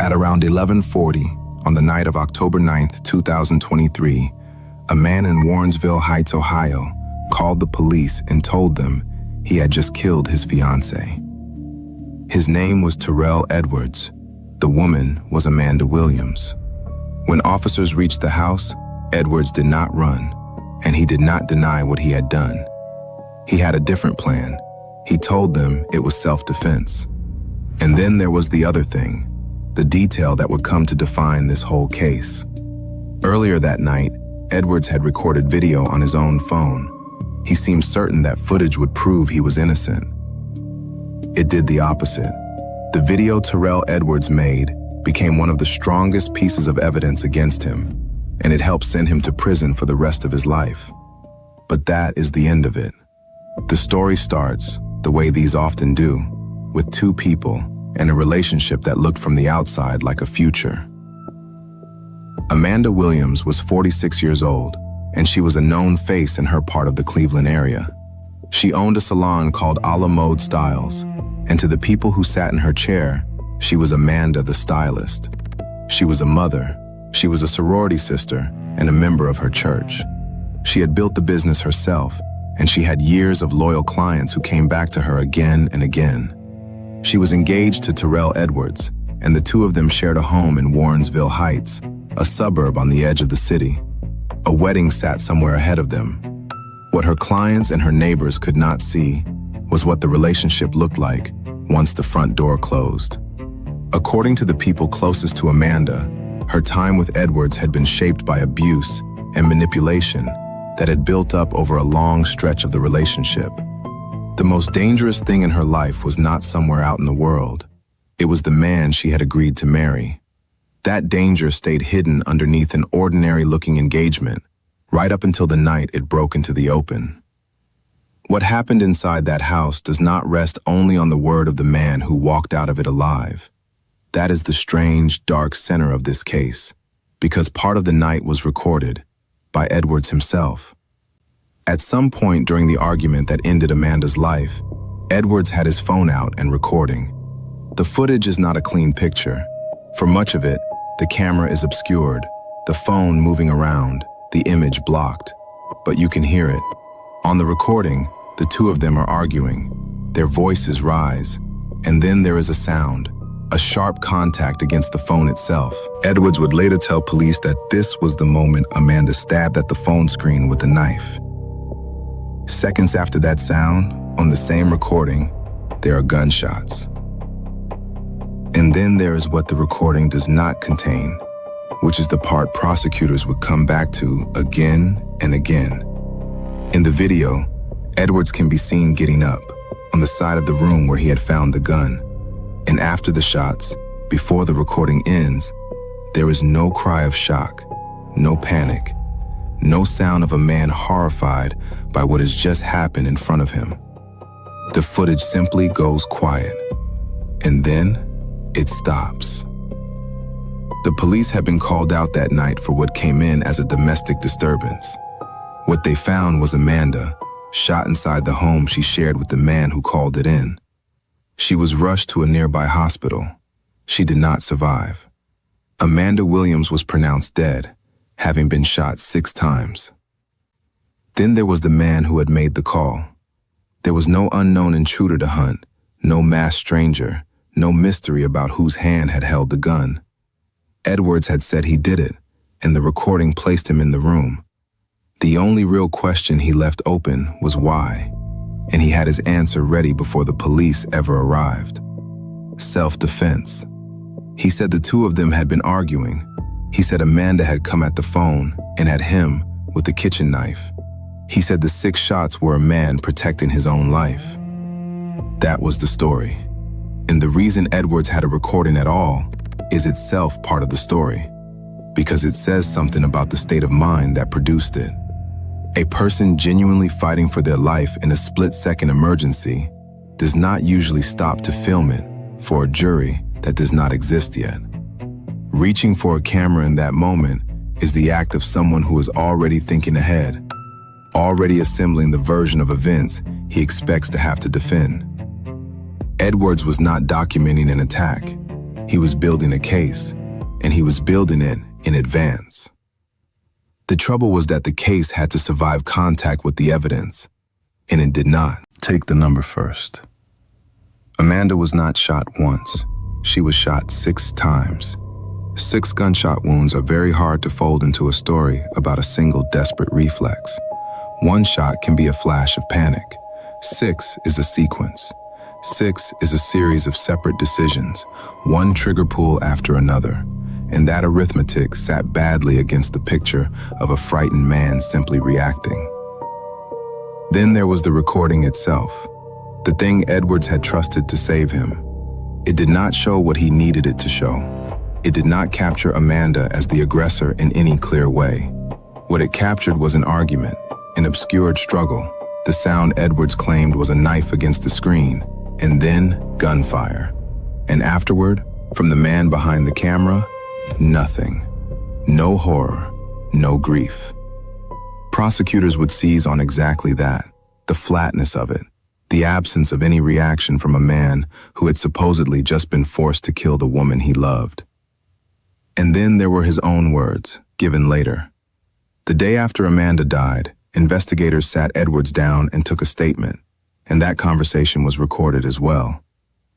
At around 11:40, on the night of October 9th, 2023, a man in Warrensville Heights, Ohio, called the police and told them he had just killed his fiancée. His name was Terrell Edwards. The woman was Amanda Williams. When officers reached the house, Edwards did not run, and he did not deny what he had done. He had a different plan. He told them it was self-defense. And then there was the other thing, the detail that would come to define this whole case. Earlier that night, Edwards had recorded video on his own phone. He seemed certain that footage would prove he was innocent. It did the opposite. The video Terrell Edwards made became one of the strongest pieces of evidence against him, and it helped send him to prison for the rest of his life. But that is the end of it. The story starts, the way these often do, with two people and a relationship that looked from the outside like a future. Amanda Williams was 46 years old, and she was a known face in her part of the Cleveland area. She owned a salon called A La Mode Styles, and to the people who sat in her chair, she was Amanda the stylist. She was a mother, she was a sorority sister, and a member of her church. She had built the business herself, and she had years of loyal clients who came back to her again and again. She was engaged to Terrell Edwards, and the two of them shared a home in Warrensville Heights, a suburb on the edge of the city. A wedding sat somewhere ahead of them. What her clients and her neighbors could not see was what the relationship looked like once the front door closed. According to the people closest to Amanda, her time with Edwards had been shaped by abuse and manipulation that had built up over a long stretch of the relationship. The most dangerous thing in her life was not somewhere out in the world. It was the man she had agreed to marry. That danger stayed hidden underneath an ordinary-looking engagement, right up until the night it broke into the open. What happened inside that house does not rest only on the word of the man who walked out of it alive. That is the strange, dark center of this case, because part of the night was recorded by Edwards himself. At some point during the argument that ended Amanda's life, Edwards had his phone out and recording. The footage is not a clean picture. For much of it, the camera is obscured, the phone moving around, the image blocked, but you can hear it. On the recording, the two of them are arguing. Their voices rise, and then there is a sound, a sharp contact against the phone itself. Edwards would later tell police that this was the moment Amanda stabbed at the phone screen with a knife. Seconds after that sound, on the same recording, there are gunshots. And then there is what the recording does not contain, which is the part prosecutors would come back to again and again. In the video, Edwards can be seen getting up on the side of the room where he had found the gun. And after the shots, before the recording ends, there is no cry of shock, no panic, no sound of a man horrified by what has just happened in front of him. The footage simply goes quiet, and then it stops. The police had been called out that night for what came in as a domestic disturbance. What they found was Amanda, shot inside the home she shared with the man who called it in. She was rushed to a nearby hospital. She did not survive. Amanda Williams was pronounced dead, having been shot 6 times. Then there was the man who had made the call. There was no unknown intruder to hunt, no masked stranger, no mystery about whose hand had held the gun. Edwards had said he did it, and the recording placed him in the room. The only real question he left open was why, and he had his answer ready before the police ever arrived. Self-defense. He said the two of them had been arguing. He said Amanda had come at the phone and had him with the kitchen knife. He said the 6 shots were a man protecting his own life. That was the story. And the reason Edwards had a recording at all is itself part of the story, because it says something about the state of mind that produced it. A person genuinely fighting for their life in a split-second emergency does not usually stop to film it for a jury that does not exist yet. Reaching for a camera in that moment is the act of someone who is already thinking ahead, already assembling the version of events he expects to have to defend. Edwards was not documenting an attack. He was building a case, and he was building it in advance. The trouble was that the case had to survive contact with the evidence, and it did not. Take the number first. Amanda was not shot once. She was shot 6 times. 6 gunshot wounds are very hard to fold into a story about a single desperate reflex. 1 shot can be a flash of panic. 6 is a sequence. 6 is a series of separate decisions, one trigger pull after another. And that arithmetic sat badly against the picture of a frightened man simply reacting. Then there was the recording itself, the thing Edwards had trusted to save him. It did not show what he needed it to show. It did not capture Amanda as the aggressor in any clear way. What it captured was an argument, an obscured struggle. The sound Edwards claimed was a knife against the screen, and then gunfire. And afterward, from the man behind the camera, nothing. No horror, no grief. Prosecutors would seize on exactly that, the flatness of it, the absence of any reaction from a man who had supposedly just been forced to kill the woman he loved. And then there were his own words, given later. The day after Amanda died, investigators sat Edwards down and took a statement, and that conversation was recorded as well.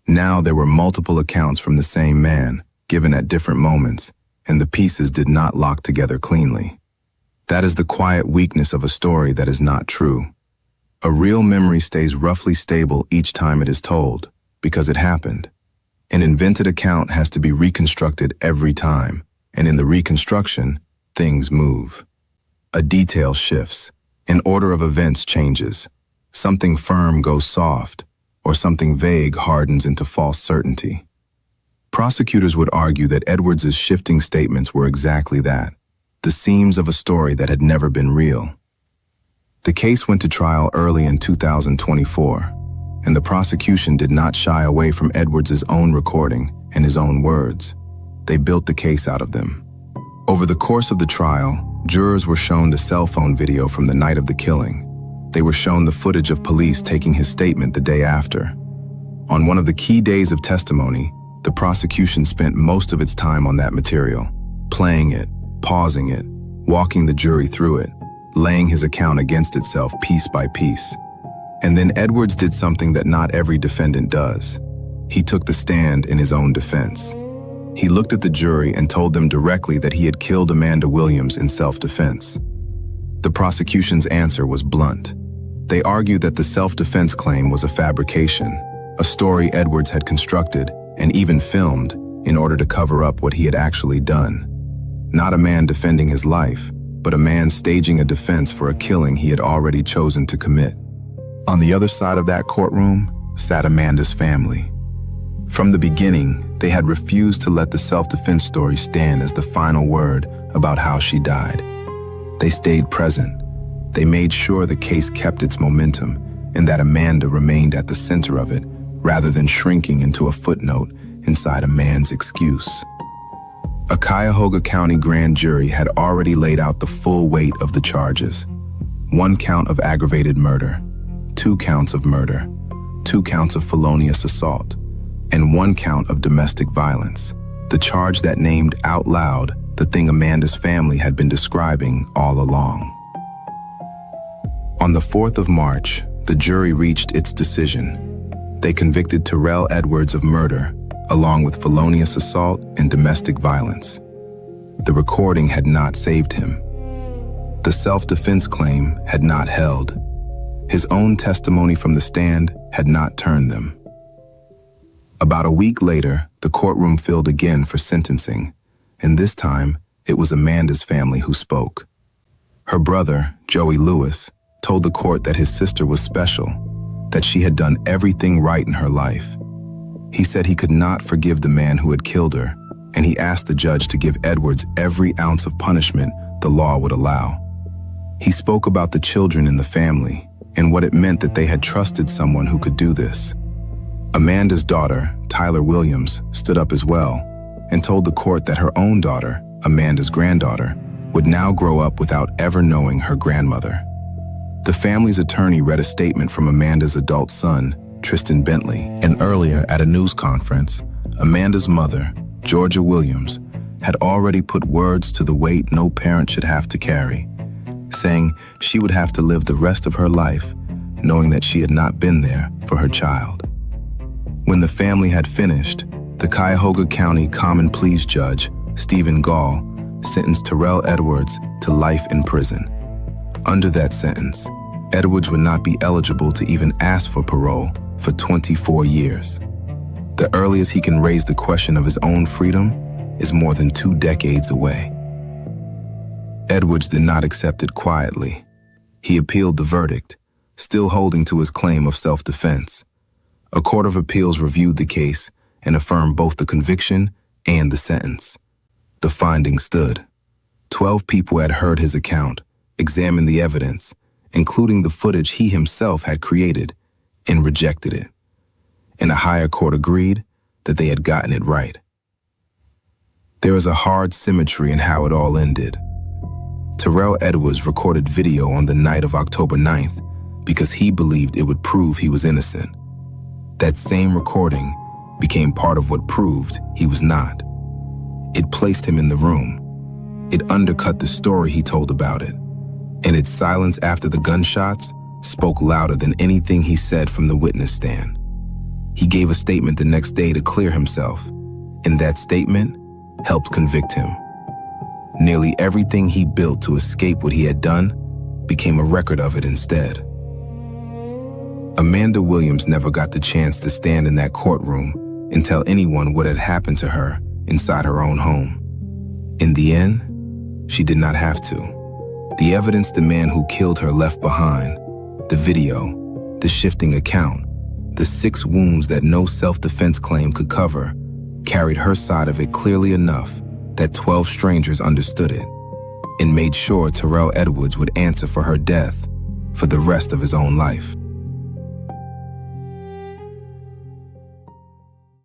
Now there were multiple accounts from the same man, given at different moments, and the pieces did not lock together cleanly. That is the quiet weakness of a story that is not true. A real memory stays roughly stable each time it is told, because it happened. An invented account has to be reconstructed every time, and in the reconstruction, things move. A detail shifts, an order of events changes. Something firm goes soft, or something vague hardens into false certainty. Prosecutors would argue that Edwards' shifting statements were exactly that, the seams of a story that had never been real. The case went to trial early in 2024, and the prosecution did not shy away from Edwards' own recording and his own words. They built the case out of them. Over the course of the trial, jurors were shown the cell phone video from the night of the killing. They were shown the footage of police taking his statement the day after. On one of the key days of testimony, the prosecution spent most of its time on that material, playing it, pausing it, walking the jury through it, laying his account against itself piece by piece. And then Edwards did something that not every defendant does. He took the stand in his own defense. He looked at the jury and told them directly that he had killed Amanda Williams in self-defense. The prosecution's answer was blunt. They argued that the self-defense claim was a fabrication, a story Edwards had constructed and even filmed in order to cover up what he had actually done. Not a man defending his life, but a man staging a defense for a killing he had already chosen to commit. On the other side of that courtroom sat Amanda's family. From the beginning, they had refused to let the self-defense story stand as the final word about how she died. They stayed present. They made sure the case kept its momentum and that Amanda remained at the center of it, rather than shrinking into a footnote inside a man's excuse. A Cuyahoga County grand jury had already laid out the full weight of the charges. 1 count of aggravated murder, 2 counts of murder, 2 counts of felonious assault, and 1 count of domestic violence, the charge that named out loud the thing Amanda's family had been describing all along. On the 4th of March, the jury reached its decision. They convicted Terrell Edwards of murder, along with felonious assault and domestic violence. The recording had not saved him. The self-defense claim had not held. His own testimony from the stand had not turned them. About a week later, the courtroom filled again for sentencing, and this time, it was Amanda's family who spoke. Her brother, Joey Lewis, told the court that his sister was special, that she had done everything right in her life. He said he could not forgive the man who had killed her, and he asked the judge to give Edwards every ounce of punishment the law would allow. He spoke about the children in the family and what it meant that they had trusted someone who could do this. Amanda's daughter, Tyler Williams, stood up as well and told the court that her own daughter, Amanda's granddaughter, would now grow up without ever knowing her grandmother. The family's attorney read a statement from Amanda's adult son, Tristan Bentley, and earlier at a news conference, Amanda's mother, Georgia Williams, had already put words to the weight no parent should have to carry, saying she would have to live the rest of her life knowing that she had not been there for her child. When the family had finished, the Cuyahoga County Common Pleas Judge, Stephen Gall, sentenced Terrell Edwards to life in prison. Under that sentence, Edwards would not be eligible to even ask for parole for 24 years. The earliest he can raise the question of his own freedom is more than 2 decades away. Edwards did not accept it quietly. He appealed the verdict, still holding to his claim of self-defense. A court of appeals reviewed the case and affirmed both the conviction and the sentence. The finding stood. 12 people had heard his account, examined the evidence, including the footage he himself had created, and rejected it. And a higher court agreed that they had gotten it right. There is a hard symmetry in how it all ended. Terrell Edwards recorded video on the night of October 9th because he believed it would prove he was innocent. That same recording became part of what proved he was not. It placed him in the room. It undercut the story he told about it. And its silence after the gunshots spoke louder than anything he said from the witness stand. He gave a statement the next day to clear himself, and that statement helped convict him. Nearly everything he built to escape what he had done became a record of it instead. Amanda Williams never got the chance to stand in that courtroom and tell anyone what had happened to her inside her own home. In the end, she did not have to. The evidence the man who killed her left behind, the video, the shifting account, the 6 wounds that no self-defense claim could cover, carried her side of it clearly enough that 12 strangers understood it and made sure Terrell Edwards would answer for her death for the rest of his own life.